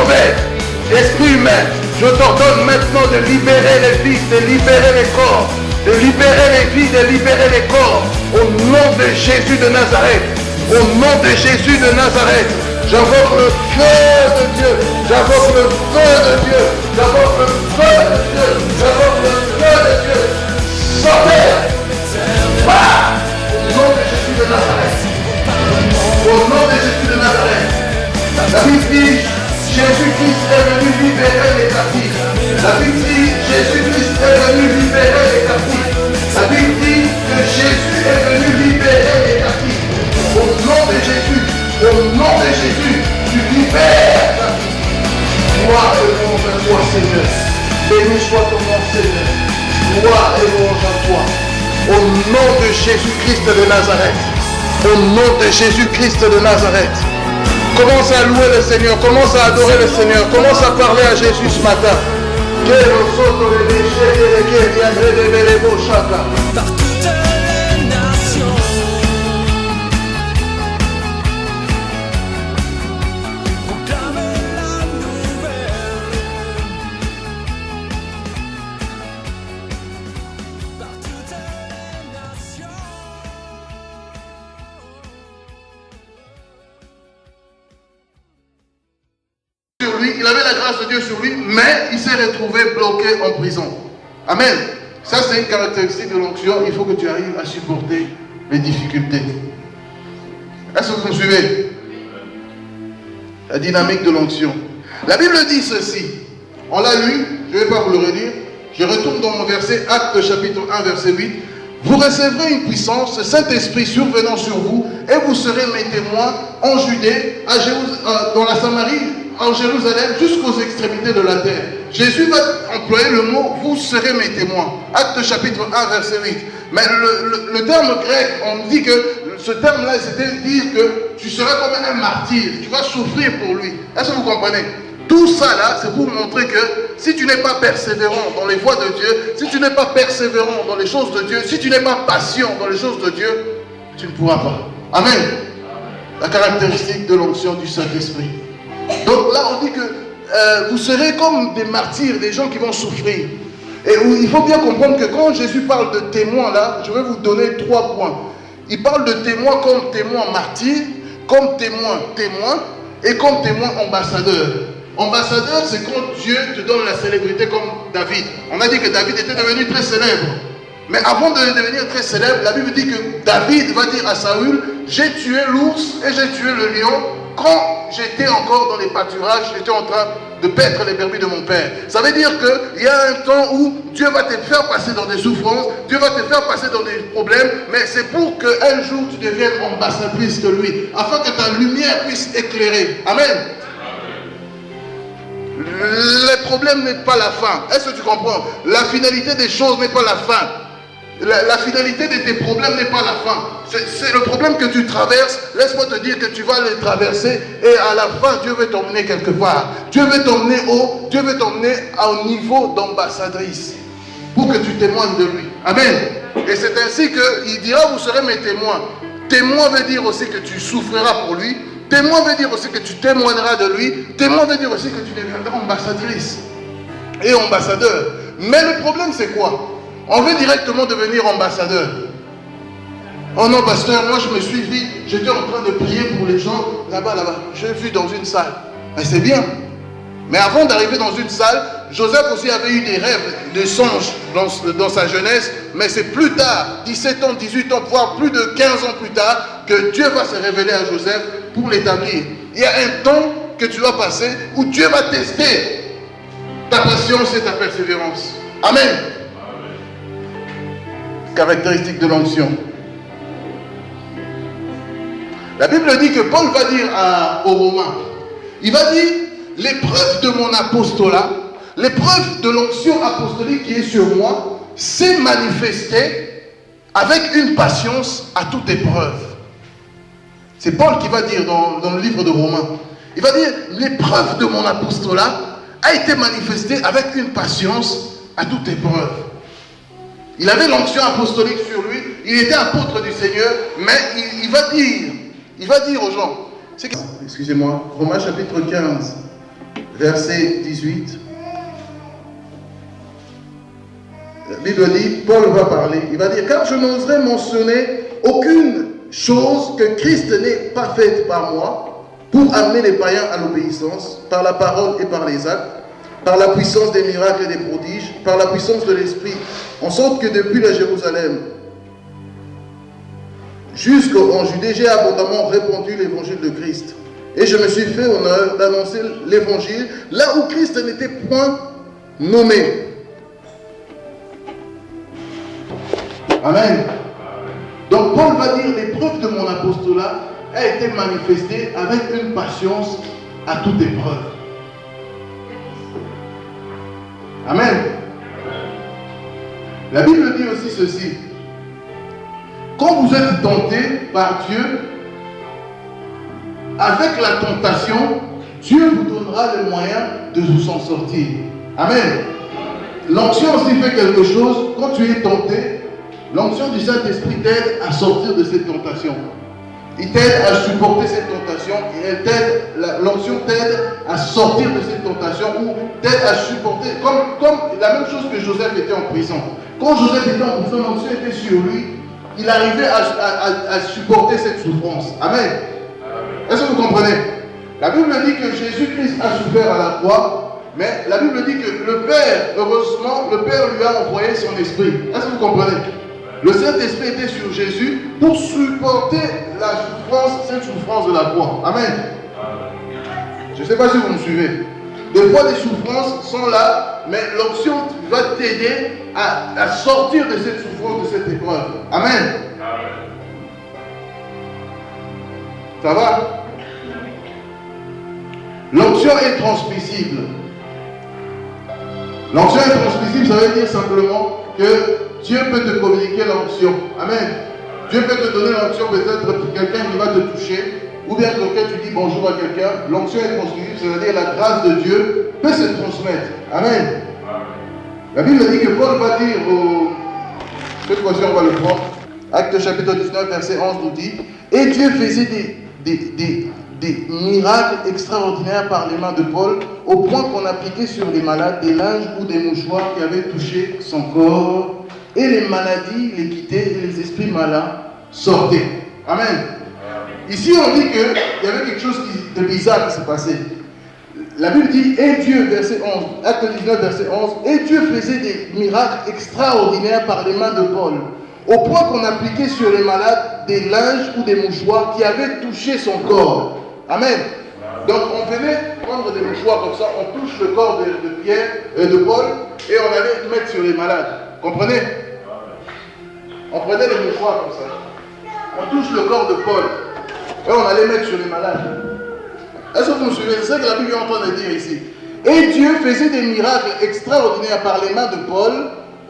mauvais esprit humain, je t'ordonne maintenant de libérer les vies, de libérer les corps, de libérer les vies, de libérer les corps. Au nom de Jésus de Nazareth. Au nom de Jésus de Nazareth. J'invoque le feu de Dieu. J'invoque le feu de Dieu. J'invoque le feu de Dieu. J'invoque le feu de Dieu. Sortez. Va. Au nom de Jésus de Nazareth. Au nom de Jésus de Nazareth. La Bible dit, Jésus-Christ est venu libérer les captifs. La Bible dit, Jésus-Christ est venu libérer les captifs. La Bible dit que Jésus est venu libérer les captifs. Au nom de Jésus, tu libères ta vie. Gloire et louange à toi, Seigneur. Béni soit ton nom, Seigneur. Gloire et louange à toi. Au nom de Jésus-Christ de Nazareth. Au nom de Jésus-Christ de Nazareth. Commence à louer le Seigneur. Commence à adorer le Seigneur. Commence à parler à Jésus ce matin. Par toutes les nations, proclame la nouvelle. Par toutes les nations. Sur lui, il avait la grâce de Dieu sur lui, mais il s'est retrouvé bloqué en prison. Amen. Ça, c'est une caractéristique de l'onction. Il faut que tu arrives à supporter les difficultés. Est-ce que vous me suivez? La dynamique de l'onction. La Bible dit ceci. On l'a lu, je ne vais pas vous le redire. Je retourne dans mon verset, Actes chapitre 1, verset 8. Vous recevrez une puissance, le Saint-Esprit survenant sur vous, et vous serez mes témoins en Judée, dans la Samarie, en Jérusalem, jusqu'aux extrémités de la terre. Jésus va employer le mot « vous serez mes témoins ». Acte chapitre 1, verset 8. Mais le terme grec, on dit que ce terme-là, c'était dire que tu seras comme un martyr, tu vas souffrir pour lui. Est-ce que vous comprenez? Tout ça là, c'est pour montrer que si tu n'es pas persévérant dans les voies de Dieu, si tu n'es pas persévérant dans les choses de Dieu, si tu n'es pas patient dans les choses de Dieu, tu ne pourras pas. Amen. La caractéristique de l'onction du Saint-Esprit. Donc là, on dit que vous serez comme des martyrs, des gens qui vont souffrir. Et il faut bien comprendre que quand Jésus parle de témoins là, je vais vous donner 3 points. Il parle de témoins comme témoins martyrs, comme témoins et comme témoins ambassadeurs. Ambassadeur, c'est quand Dieu te donne la célébrité comme David. On a dit que David était devenu très célèbre. Mais avant de devenir très célèbre, la Bible dit que David va dire à Saül, j'ai tué l'ours et j'ai tué le lion quand j'étais encore dans les pâturages, j'étais en train de paître les brebis de mon père. Ça veut dire qu'il y a un temps où Dieu va te faire passer dans des souffrances, Dieu va te faire passer dans des problèmes, mais c'est pour qu'un jour tu deviennes ambassadrice de lui, afin que ta lumière puisse éclairer. Amen. Le problème n'est pas la fin. Est-ce que tu comprends? La finalité des choses n'est pas la fin. La finalité de tes problèmes n'est pas la fin. C'est le problème que tu traverses. Laisse-moi te dire que tu vas les traverser et à la fin, Dieu veut t'emmener quelque part. Dieu veut t'emmener haut. Dieu veut t'emmener au niveau d'ambassadrice pour que tu témoignes de lui. Amen. Et c'est ainsi qu'il dira, vous serez mes témoins. Témoin veut dire aussi que tu souffriras pour lui. Témoin veut dire aussi que tu témoigneras de lui. Témoin veut dire aussi que tu deviendras ambassadrice et ambassadeur. Mais le problème, c'est quoi? On veut directement devenir ambassadeur. Oh non, pasteur, moi je me suis dit, j'étais en train de prier pour les gens là-bas. J'ai vu dans une salle. Mais c'est bien. Mais avant d'arriver dans une salle, Joseph aussi avait eu des rêves, des songes dans sa jeunesse. Mais c'est plus tard, 17 ans, 18 ans, voire plus de 15 ans plus tard, que Dieu va se révéler à Joseph pour l'établir. Il y a un temps que tu dois passer où Dieu va tester ta patience et ta persévérance. Amen. Caractéristique de l'onction. La Bible dit que Paul va dire aux Romains, il va dire, l'épreuve de mon apostolat, l'épreuve de l'onction apostolique qui est sur moi, s'est manifestée avec une patience à toute épreuve. C'est Paul qui va dire dans le livre de Romains. Il va dire, l'épreuve de mon apostolat a été manifestée avec une patience à toute épreuve. Il avait l'onction apostolique sur lui, il était apôtre du Seigneur, mais il va dire aux gens, excusez-moi, Romains chapitre 15, verset 18. La Bible dit, Paul va parler, il va dire, car je n'oserais mentionner aucune chose que Christ n'ait pas faite par moi pour amener les païens à l'obéissance, par la parole et par les actes, par la puissance des miracles et des prodiges, par la puissance de l'Esprit, en sorte que depuis la Jérusalem jusqu'en Judée, j'ai abondamment répandu l'évangile de Christ. Et je me suis fait honneur d'annoncer l'évangile là où Christ n'était point nommé. Amen. Donc Paul va dire, l'épreuve de mon apostolat a été manifestée avec une patience à toute épreuve. Amen. La Bible dit aussi ceci. Quand vous êtes tenté par Dieu, avec la tentation, Dieu vous donnera les moyens de vous en sortir. Amen. L'onction aussi fait quelque chose. Quand tu es tenté, l'onction du Saint-Esprit t'aide à sortir de cette tentation. Il t'aide à supporter cette tentation. L'onction t'aide à sortir de cette tentation ou t'aide à supporter. Comme la même chose que Joseph était en prison. Quand Joseph était en prison, l'onction était sur lui. Il arrivait à supporter cette souffrance. Amen. Est-ce que vous comprenez? La Bible dit que Jésus-Christ a souffert à la croix, mais la Bible dit que le Père, heureusement, le Père lui a envoyé son esprit. Est-ce que vous comprenez? Le Saint-Esprit était sur Jésus pour supporter cette souffrance de la croix. Amen. Je ne sais pas si vous me suivez. Des fois, les souffrances sont là, mais l'onction va t'aider à sortir de cette souffrance, de cette épreuve. Amen. Ça va? L'onction est transmissible. L'onction est transmissible, ça veut dire simplement que Dieu peut te communiquer l'onction. Amen. Dieu peut te donner l'onction, peut-être quelqu'un qui va te toucher, ou bien quelqu'un, tu dis bonjour à quelqu'un. L'onction est transmissible, c'est-à-dire la grâce de Dieu peut se transmettre. Amen. La Bible dit que Paul va dire, cette fois-ci on va le prendre, Acte chapitre 19, verset 11 nous dit, et Dieu faisait des miracles extraordinaires par les mains de Paul, au point qu'on appliquait sur les malades des linges ou des mouchoirs qui avaient touché son corps, et les maladies les quittaient et les esprits malins sortaient. Amen. Ici on dit qu'il y avait quelque chose de bizarre qui s'est passé. La Bible dit, et Dieu, verset 11, Acte 19, verset 11, et Dieu faisait des miracles extraordinaires par les mains de Paul, au point qu'on appliquait sur les malades des linges ou des mouchoirs qui avaient touché son corps. Amen. Donc on venait prendre des mouchoirs comme ça, on touche le corps de Paul, et on allait le mettre sur les malades. Comprenez? On prenait les mouchoirs comme ça, on touche le corps de Paul, et on allait mettre sur les malades. Est-ce que vous me suivez? C'est ça que la Bible est en train de dire ici. Et Dieu faisait des miracles extraordinaires par les mains de Paul,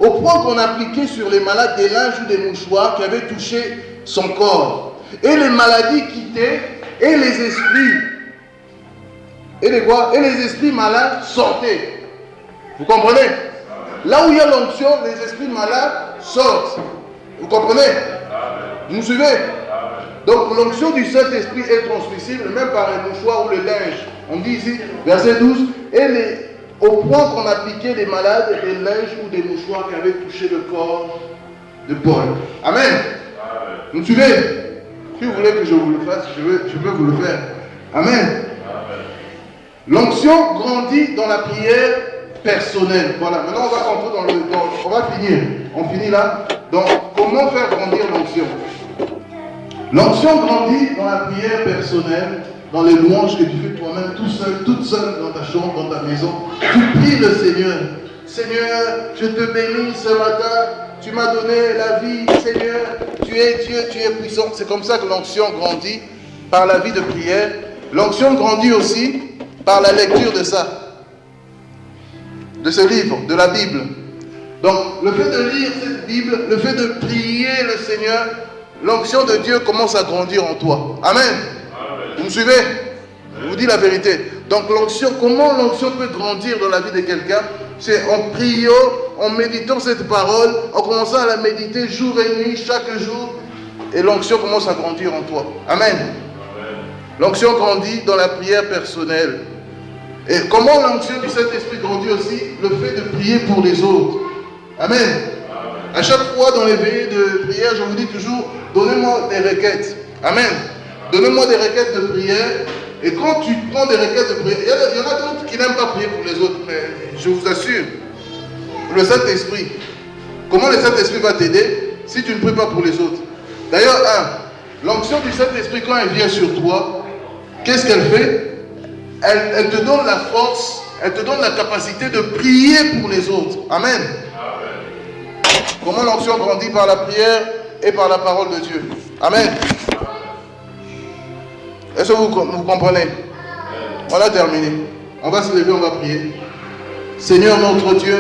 au point qu'on appliquait sur les malades des linges ou des mouchoirs qui avaient touché son corps. Et les maladies quittaient, et les esprits, et les esprits malins sortaient. Vous comprenez? Là où il y a l'onction, les esprits malins sortent. Vous comprenez? Vous me suivez? Donc l'onction du Saint-Esprit est transmissible même par les mouchoirs ou le linge. On dit ici, verset 12, au point qu'on appliquait des malades des linges ou des mouchoirs qui avaient touché le corps de Paul. Amen. Vous me suivez? Si vous voulez que je vous le fasse, je peux vous le faire. Amen. L'onction grandit dans la prière personnelle. Voilà, maintenant on va rentrer on va finir. On finit là. Donc, comment faire grandir l'onction? L'onction grandit dans la prière personnelle, dans les louanges que tu fais toi-même, tout seul, toute seule dans ta chambre, dans ta maison. Tu pries le Seigneur. Seigneur, je te bénis ce matin. Tu m'as donné la vie, Seigneur. Tu es Dieu, tu es puissant. C'est comme ça que l'onction grandit, par la vie de prière. L'onction grandit aussi par la lecture de ça, de ce livre, de la Bible. Donc, le fait de lire cette Bible, le fait de prier le Seigneur, l'onction de Dieu commence à grandir en toi. Amen. Vous me suivez? Je vous dis la vérité. Donc l'onction, comment l'onction peut grandir dans la vie de quelqu'un? C'est en priant, en méditant cette parole, en commençant à la méditer jour et nuit, chaque jour, et l'onction commence à grandir en toi. Amen. L'onction grandit dans la prière personnelle. Et comment l'onction du Saint-Esprit grandit aussi? Le fait de prier pour les autres. Amen. À chaque fois dans les veillées de prière, je vous dis toujours, donnez-moi des requêtes. Amen. Donnez-moi des requêtes de prière. Et quand tu prends des requêtes de prière, il y en a d'autres qui n'aiment pas prier pour les autres. Mais je vous assure, le Saint-Esprit, comment le Saint-Esprit va t'aider si tu ne pries pas pour les autres? D'ailleurs, l'onction du Saint-Esprit, quand elle vient sur toi, qu'est-ce qu'elle fait? Elle te donne la force, elle te donne la capacité de prier pour les autres. Amen. Comment l'onction grandit? Par la prière et par la parole de Dieu. Amen. Est-ce que vous comprenez? On a terminé. On va se lever, on va prier. Seigneur notre Dieu.